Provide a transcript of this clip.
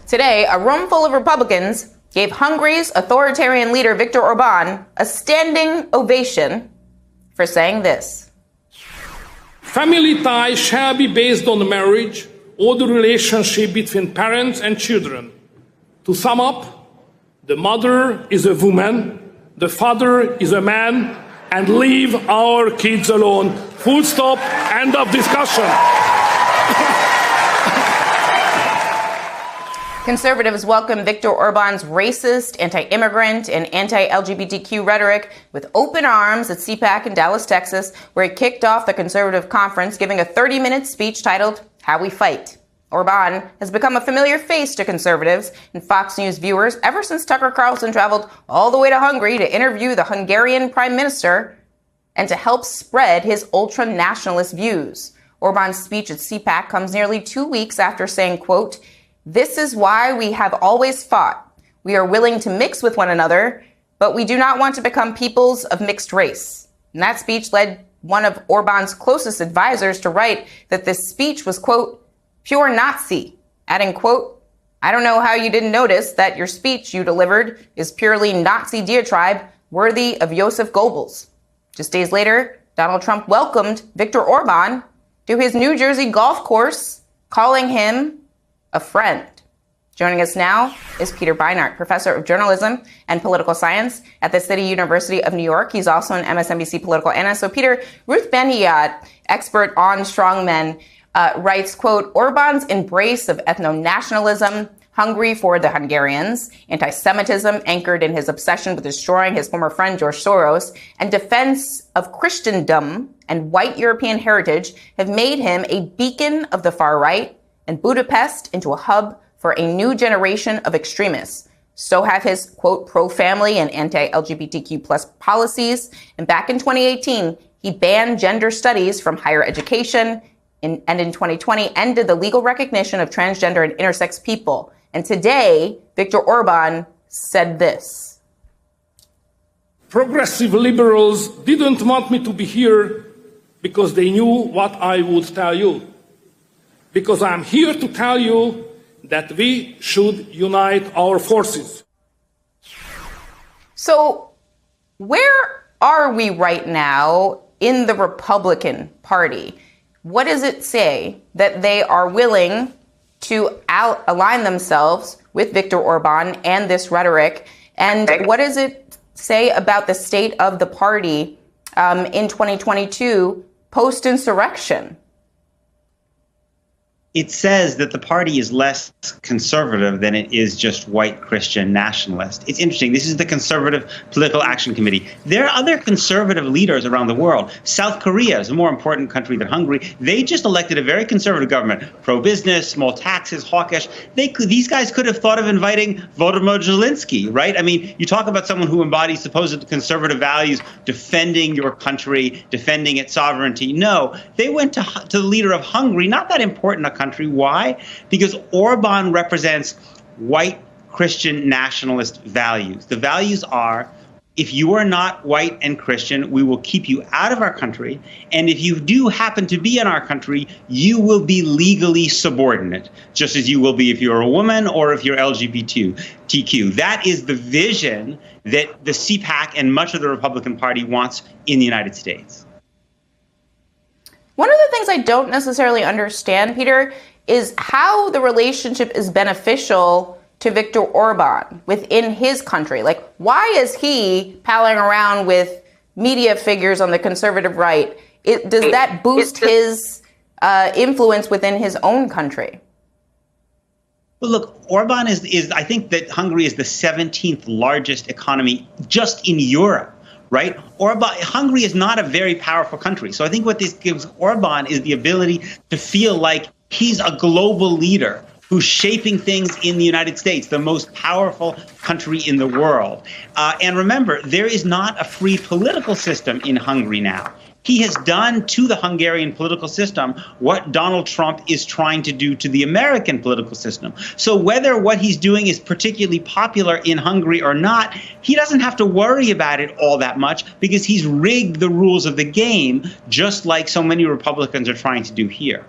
Today, a room full of Republicans gave Hungary's authoritarian leader Viktor Orban a standing ovation for saying this. Family ties shall be based on marriage or the relationship between parents and children. To sum up, the mother is a woman, the father is a man, and leave our kids alone. Full stop, end of discussion. Conservatives welcome Viktor Orban's racist, anti-immigrant, and anti-LGBTQ rhetoric with open arms at CPAC in Dallas, Texas, where he kicked off the conservative conference, giving a 30-minute speech titled, How We Fight. Orban has become a familiar face to conservatives and Fox News viewers ever since Tucker Carlson traveled all the way to Hungary to interview the Hungarian prime minister and to help spread his ultra-nationalist views. Orban's speech at CPAC comes nearly 2 weeks after saying, quote, "This is why we have always fought. We are willing to mix with one another, but we do not want to become peoples of mixed race." And that speech led one of Orban's closest advisors to write that this speech was, quote, "pure Nazi," adding, quote, "I don't know how you didn't notice that your speech you delivered is purely Nazi diatribe worthy of Joseph Goebbels." Just days later, Donald Trump welcomed Viktor Orban to his New Jersey golf course, calling him a friend. Joining us now is Peter Beinart, professor of journalism and political science at the City University of New York. He's also an MSNBC political analyst. So Peter, Ruth Ben-Ghiat, expert on strongmen, writes, quote, "Orban's embrace of ethno-nationalism, Hungary for the Hungarians, anti-Semitism anchored in his obsession with destroying his former friend George Soros, and defense of Christendom and white European heritage have made him a beacon of the far right and Budapest into a hub for a new generation of extremists. So have his, quote, pro-family and anti-LGBTQ plus policies. And back in 2018, he banned gender studies from higher education and in 2020 ended the legal recognition of transgender and intersex people. And today, Viktor Orban said this. Progressive liberals didn't want me to be here because they knew what I would tell you. Because I'm here to tell you that we should unite our forces. So where are we right now in the Republican Party? What does it say that they are willing to align themselves with Viktor Orban and this rhetoric? And what does it say about the state of the party in 2022 post-insurrection? It says that the party is less conservative than it is just white Christian nationalist. It's interesting. This is the Conservative Political Action Committee. There are other conservative leaders around the world. South Korea is a more important country than Hungary. They just elected a very conservative government, pro-business, small taxes, hawkish. These guys could have thought of inviting Volodymyr Zelensky, right? I mean, you talk about someone who embodies supposed conservative values, defending your country, defending its sovereignty. No, they went to the leader of Hungary, not that important a country. Why? Because Orban represents white Christian nationalist values. The values are, if you are not white and Christian, we will keep you out of our country. And if you do happen to be in our country, you will be legally subordinate, just as you will be if you're a woman or if you're LGBTQ. That is the vision that the CPAC and much of the Republican Party wants in the United States. One of the things I don't necessarily understand, Peter, is how the relationship is beneficial to Viktor Orban within his country. Like, why is he palling around with media figures on the conservative right? Does that boost his influence within his own country? Well, look, Orban is I think that Hungary is the 17th largest economy just in Europe. Right? Hungary is not a very powerful country. So I think what this gives Orban is the ability to feel like he's a global leader who's shaping things in the United States, the most powerful country in the world. And remember, there is not a free political system in Hungary now. He has done to the Hungarian political system what Donald Trump is trying to do to the American political system. So whether what he's doing is particularly popular in Hungary or not, he doesn't have to worry about it all that much because he's rigged the rules of the game, just like so many Republicans are trying to do here.